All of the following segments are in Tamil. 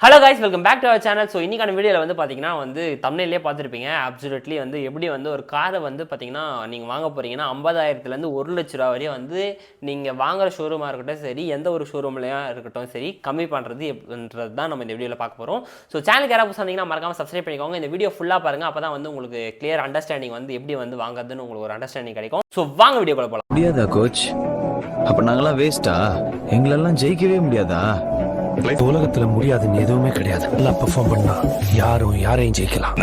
Hello guys, welcome back to our channel. So இன்றைக்கான வீடியோவில் வந்து பார்த்தீங்கன்னா தமிழ்லேயே பார்த்துருப்பீங்க. அப்சல்யூட்லி எப்படி ஒரு காரை வந்து பார்த்தீங்கன்னா நீங்கள் வாங்க போகிறீங்கன்னா 50,000லேருந்து 1,00,000 ரூபா வரையும் நீங்கள் வாங்குற ஷோரூமாக இருக்கட்டும் சரி, எந்த ஒரு ஷோரூம்லையாக இருக்கட்டும் சரி, கம்மி பண்ணுறது எப்படின்றது தான் நம்ம இந்த வீடியோவில் பார்க்க போகிறோம். ஸோ சேனலுக்கு யாராவது புதுசாக மறக்காமல் சப்ஸ்கிரைப் பண்ணிக்கோங்க. இந்த வீடியோ ஃபுல்லாக பாருங்கள். அப்போ தான் உங்களுக்கு கிளியர் அண்டர்ஸ்டாண்டிங் எப்படி வாங்குறதுன்னு உங்களுக்கு ஒரு அண்டர்ஸ்டாண்டிங் கிடைக்கும். ஸோ வாங்க வீடியோக்குள்ள போகலாம். முடியாதா கோச்? அப்போ நாங்களாம் வேஸ்ட்டா? எங்களெல்லாம் ஜெயிக்கவே முடியாதா? உலகத்துல முடியாதுன்னு எதுவுமே கிடையாது. நல்லா பெர்ஃபார்ம் பண்ணா யாரையும் ஜெயிக்கலாம்.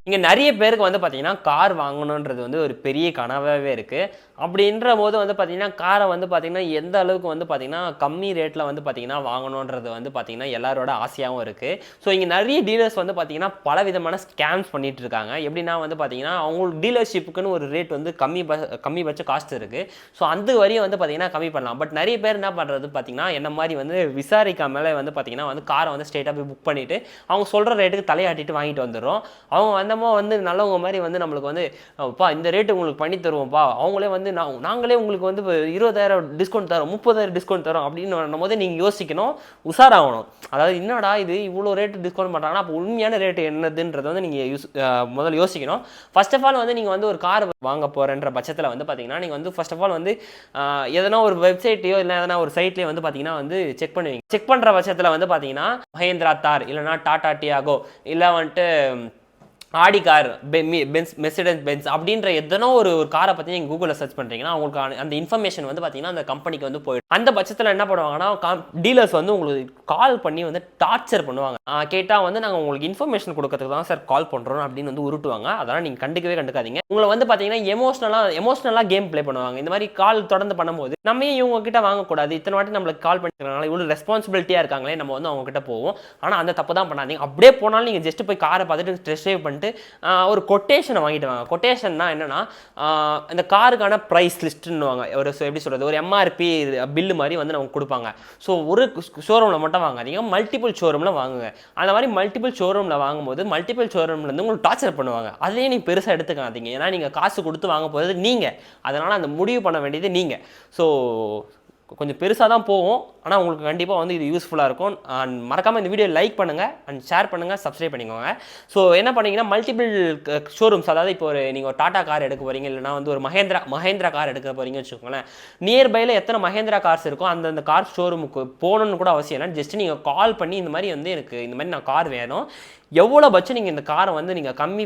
இங்கே நிறைய பேருக்கு பார்த்தீங்கன்னா கார் வாங்கணுன்றது ஒரு பெரிய கனவாகவே இருக்குது. அப்படின்ற போது பார்த்தீங்கன்னா காரை பார்த்தீங்கன்னா எந்த அளவுக்கு பார்த்தீங்கன்னா கம்மி ரேட்டில் பார்த்தீங்கன்னா வாங்கணுன்றது பார்த்தீங்கன்னா எல்லாரோட ஆசையாகவும் இருக்குது. ஸோ இங்கே நிறைய டீலர்ஸ் பார்த்தீங்கன்னா பல விதமான ஸ்கேம்ஸ் பண்ணிட்டு இருக்காங்க. எப்படின்னா பார்த்தீங்கன்னா அவங்களுக்கு டீலர்ஷிப்புக்குன்னு ஒரு ரேட் கம்மிபட்ச காஸ்ட் இருக்குது. ஸோ அந்த வரையும் பார்த்தீங்கன்னா கம்மி பண்ணலாம். பட் நிறைய பேர் என்ன பண்ணுறது பார்த்தீங்கன்னா என்ன மாதிரி விசாரிக்காமலே பார்த்தீங்கன்னா காரை ஸ்ட்ரெயிட்டாக போய் புக் பண்ணிவிட்டு அவங்க சொல்கிற ரேட்டுக்கு தலையாட்டிட்டு வாங்கிட்டு வந்துடுறோம். அவங்க நல்லவங்க மாதிரி நம்மளுக்கு பா இந்த ரேட்டு உங்களுக்கு பண்ணி தருவோம்ப்பா, அவங்களே நாங்களே உங்களுக்கு 20,000 டிஸ்கவுண்ட் தரோம், 30,000 டிஸ்கவுண்ட் தரோம் அப்படின்னு போது நீங்கள் யோசிக்கணும், உஷாராகணும். அதாவது என்னடா இது இவ்வளோ ரேட்டு டிஸ்கவுண்ட் பண்ணுறாங்கன்னா அப்போ உண்மையான ரேட்டு என்னதுன்றது நீங்கள் முதல்ல யோசிக்கணும். ஃபர்ஸ்ட் ஆஃப் ஆல் நீங்கள் ஒரு கார் வாங்க போகிறன்ற பட்சத்தில் பார்த்தீங்கன்னா நீங்கள் ஃபர்ஸ்ட் ஆஃப் ஆல் எதனா ஒரு வெப்சைட்லையோ இல்லை எதனா ஒரு சைட்லேயோ பார்த்தீங்கன்னா செக் பண்ணுவீங்க. செக் பண்ணுற பட்சத்தில் பார்த்தீங்கன்னா மஹேந்திரா தார் இல்லைனா டாடா டியாகோ இல்லை ஆடி கார், மெர்சிடஸ் பென்ஸ் அப்படின்ற எதனோ ஒரு காரை பற்றி நீங்கள் கூகுளில் சர்ச் பண்ணுறீங்கன்னா உங்களுக்கு அந்த இன்ஃபர்மேஷன் பார்த்தீங்கன்னா அந்த கம்பெனிக்கு போயிடும். அந்த பட்சத்தில் என்ன பண்ணுவாங்கன்னா டீலர்ஸ் உங்களுக்கு கால் பண்ணி டார்ச்சர் பண்ணுவாங்க. கேட்டால் நாங்கள் உங்களுக்கு இன்ஃபர்மேஷன் கொடுக்கறதுக்கு தான் சார் கால் பண்ணுறோம் அப்படின்னு உருட்டுவாங்க. அதெல்லாம் நீங்கள் கண்டுக்காதீங்க. உங்களை பார்த்தீங்கன்னா எமோஷனலாக கேம் ப்ளே பண்ணுவாங்க. இந்த மாதிரி கால் தொடர்ந்து பண்ணும்போது நம்ம இவங்க கிட்ட வாங்கக்கூடாது, இத்தனை வாட்டி நம்மளுக்கு கால் பண்ணிக்கிறனால இவ்வளோ ரெஸ்பான்சிபிலிட்டியாக இருக்காங்களே, நம்ம அவங்க கிட்ட போவோம். ஆனால் அந்த தப்பு தான் பண்ணாதீங்க. அப்படியே போனாலும் நீங்கள் ஜஸ்ட் போய் காரை பார்த்துட்டு டெஸ்ட் ட்ரைவ் பண்ணிட்டு ஒரு கொட்டேஷனை வாங்கிட்டு வாங்க. கொட்டேஷன்னா என்னன்னா இந்த காருக்கான ப்ரைஸ் லிஸ்ட்னுவாங்க. ஒரு எப்படி சொல்றது, ஒரு எம்ஆர்பி பில்லு மாதிரி நமக்கு கொடுப்பாங்க. ஸோ ஒரு ஷோரூமில் மட்டும் வாங்காதீங்க, மல்டிபிள் ஷோரூமில் வாங்குங்க. அந்த மாதிரி மல்டிபிள் ஷோரூமில் வாங்கும்போது மல்டிபிள் ஷோரூம்லேருந்து உங்களுக்கு டார்ச்சர் பண்ணுவாங்க. அதையே நீங்கள் பெருசாக எடுத்துக்காதீங்க. ஏன்னா நீங்கள் காசு கொடுத்து வாங்க போகிறது நீங்கள், அதனால் அந்த முடிவு பண்ண வேண்டியது நீங்கள். ஸோ கொஞ்சம் பெருசாக தான் போகும், ஆனால் உங்களுக்கு கண்டிப்பாக இது யூஸ்ஃபுல்லாக இருக்கும். அண்ட் மறக்காமல் இந்த வீடியோ லைக் பண்ணுங்கள் அண்ட் ஷேர் பண்ணுங்கள், சப்ஸ்கிரைப் பண்ணிக்கோங்க. ஸோ என்ன பண்ணிங்கன்னா மல்டிபிள் ஷோரூம்ஸ், அதாவது இப்போ நீங்கள் ஒரு டாடா கார் எடுக்க போகிறீங்க இல்லைனா ஒரு மஹேந்திரா கார் எடுக்க போகிறீங்க வச்சுக்கோங்களேன். நியர்பையில் எத்தனை மஹேந்திரா கார்ஸ் இருக்கோ அந்தந்த கார் ஷோரூமுக்கு போகணுன்னு கூட அவசியம் இல்லை. ஜஸ்ட் நீங்கள் கால் பண்ணி இந்த மாதிரி எனக்கு இந்த மாதிரி நான் கார் வேணும், எவ்வளோ பட்சம் நீங்கள் இந்த காரை நீங்கள் கம்மி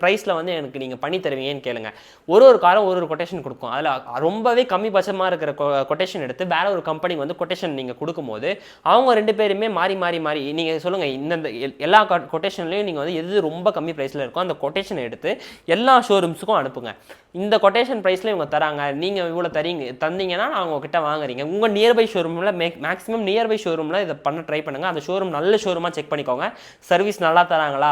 ப்ரைஸில் எனக்கு நீங்கள் பண்ணி தருவீங்கன்னு கேளுங்க. ஒரு காரம் ஒரு கொட்டேஷன் கொடுக்கும். அதில் ரொம்பவே கம்மி பட்சமாக இருக்கிற கொட்டேஷன் எடுத்து வேற ஒரு கம்பெனிக்கு கொட்டேஷன் நீங்கள் கொடுக்கும்போது அவங்க ரெண்டு பேருமே மாறி நீங்கள் சொல்லுங்கள், இந்த எல்லா கொட்டேஷன்லையும் நீங்கள் எது ரொம்ப கம்மி ப்ரைஸில் இருக்கோ அந்த கொட்டேஷனை எடுத்து எல்லா ஷோரூம்ஸுக்கும் அனுப்புங்க. இந்த கொட்டேஷன் ப்ரைஸில் இவங்க தராங்க, நீங்கள் இவ்வளோ தந்தீங்கன்னா நான் உங்ககிட்ட வாங்குறீங்க. உங்கள் நியர்பை ஷோரூமில் மேக்ஸிமம் நியர்பை ஷோரூமில் இதை பண்ண ட்ரை பண்ணுங்கள். அந்த ஷோரூம் நல்ல ஷோரூமாக செக் பண்ணிக்கோங்க. சர்வீஸ் நல்லா தராங்களா,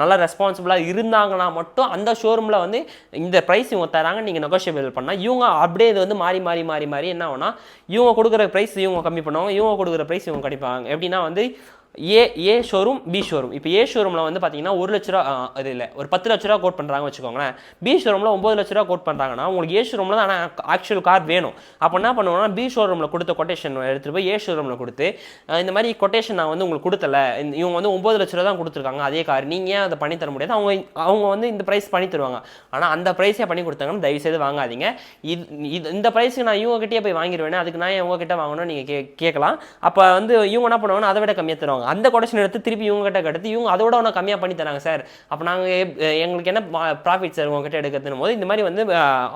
நல்லா ரெஸ்பான்சிபிளாக இருந்தாங்கன்னா மட்டும் அந்த ஷோரூமில் இந்த ப்ரைஸ் இவங்க தராங்க நீங்கள் நெகோஷியபிள் பண்ணால் இவங்க அப்படியே இது மாறி என்ன ஆகுனா இவங்க கொடுக்குற ப்ரைஸ் இவங்க கம்மி பண்ணுவாங்க, இவங்க கொடுக்குற ப்ரைஸ் இவங்க கண்டிப்பாங்க. எப்படின்னா ஏ ஷோரூம் பி ஷோரூம். இப்போ ஏ ஷோரூமில் பார்த்தீங்கன்னா 1 லட்ச ரூபா அது இல்லை, ஒரு 10 லட்ச ரூபா கோட் பண்ணுறாங்க வச்சுக்கோங்களேன். பி ஷோரூமில் 9 லட்ச ரூபா கோட் பண்ணுறாங்கன்னா உங்களுக்கு ஏ ஷோரூமில் தான் ஆனால் ஆக்சுவல் கார் வேணும். அப்போ என்ன பண்ணுவோம்னா பி ஷோரூமில் கொடுத்த கொட்டேஷன் எடுத்துகிட்டு போய் ஏ ஷோரூமில் கொடுத்து இந்த மாதிரி கொட்டேஷன் நான் உங்களுக்கு கொடுத்தல, இவங்க 9 லட்ச ரூபா தான் கொடுத்துருக்காங்க அதே கார், நீங்கள் ஏன் அதை பண்ணி தர முடியாது, அவங்க இந்த ப்ரைஸ் பண்ணி தருவாங்க. ஆனால் அந்த ப்ரைஸே பண்ணி கொடுத்தாங்கன்னு தயவுசெய்து வாங்காதீங்க. இந்த ப்ரைஸுக்கு நான் இவங்ககிட்டயே போய் வாங்கிடுவேன், அதுக்கு நான் உங்ககிட்ட வாங்கணும்னு நீங்கள் கேட்கலாம். அப்போ இவங்க என்ன பண்ணுவாங்கன்னா அதை விட கம்மியாக தருவாங்க. அந்த கொட்டேஷன் எடுத்து திருப்பி இவங்ககிட்ட எடுத்து இவங்க அதோட ஒன்று கம்மியாக பண்ணி தராங்க சார், அப்போ நாங்கள் எங்களுக்கு என்ன ப்ராஃபிட் சார் உங்ககிட்ட எடுக்கிறதுன்னு போது இந்த மாதிரி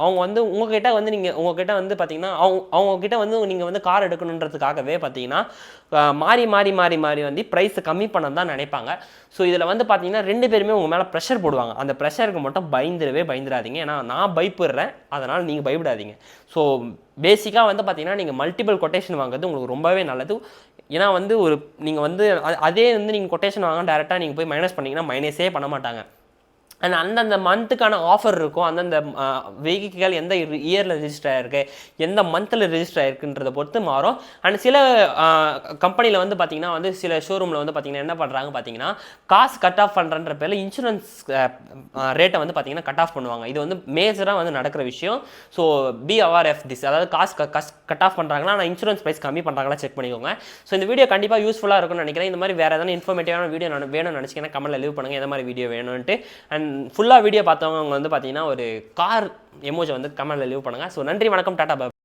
அவங்க உங்ககிட்ட நீங்கள் உங்ககிட்ட பார்த்தீங்கன்னா அவங்ககிட்ட நீங்கள் கார் எடுக்கணுன்றதுக்காகவே பார்த்தீங்கன்னா மாறி ப்ரைஸை கம்மி பண்ண தான் நினைப்பாங்க. ஸோ இதில் பார்த்தீங்கன்னா ரெண்டு பேருமே உங்கள் மேலே ப்ரெஷர் போடுவாங்க. அந்த ப்ரெஷருக்கு மட்டும் பயந்துடாதீங்க. ஏன்னா நான் பயப்படுறேன், அதனால் நீங்கள் பயப்படாதீங்க. ஸோ பேசிக்காக பார்த்தீங்கன்னா நீங்கள் மல்டிபிள் கொட்டேஷன் வாங்குறது உங்களுக்கு ரொம்பவே நல்லது. ஏன்னா ஒரு நீங்கள் அதே நீங்கள் கொட்டேஷன் வாங்க டேரெக்டாக நீங்கள் போய் மைனஸ் பண்ணிங்கன்னா மைனஸே பண்ண மாட்டாங்க. அண்ட் அந்தந்த மந்த்துக்கான ஆஃபர் இருக்கும், அந்தந்த வெஹிக்கிள் எந்த இயரில் ரிஜிஸ்டர் ஆகிருக்கு, எந்த மந்தில் ரிஜிஸ்டர் ஆகிருக்குன்றதை பொறுத்து மாறும். அண்ட் சில கம்பெனியில் வந்து பார்த்திங்கன்னா வந்து சில ஷோரூமில் வந்து பார்த்திங்கன்னா என்ன பண்ணுறாங்க பார்த்தீங்கன்னா, காசு கட் ஆஃப் பண்ணுறன்ற பேரில் இன்சூரன்ஸ் ரேட்டை வந்து பார்த்திங்கன்னா கட் ஆஃப் பண்ணுவாங்க. இது வந்து மேஜராக வந்து நடக்கிற விஷயம். So be aware of this. அதாவது காசு கட் ஆஃப் பண்ணுறாங்கன்னா ஆனால் இன்சூரன்ஸ் ப்ரைஸ் கம்மி பண்ணுறாங்களா செக் பண்ணிக்கோங்க. ஸோ இந்த வீடியோ கண்டிப்பாக யூஸ்ஃபுல்லாக இருக்கும்னு நினைக்கிறேன். இந்த மாதிரி வேறு எதனா இன்ஃபர்மேட்டிவான வீடியோ வேணும்னு நினச்சிங்கன்னா கமெண்ட்டில் லீவ் பண்ணுங்கள், எந்த மாதிரி வீடியோ வேணும்ன்ட்டு. அண்ட் ஃபுல்லாக வீடியோ பார்த்தவங்க வந்து பார்த்தீங்கன்னா ஒரு கார் எமோஜை வந்து கமெண்ட்டில் லீவ் பண்ணுங்கள். ஸோ நன்றி, வணக்கம், டாடா, பாய்.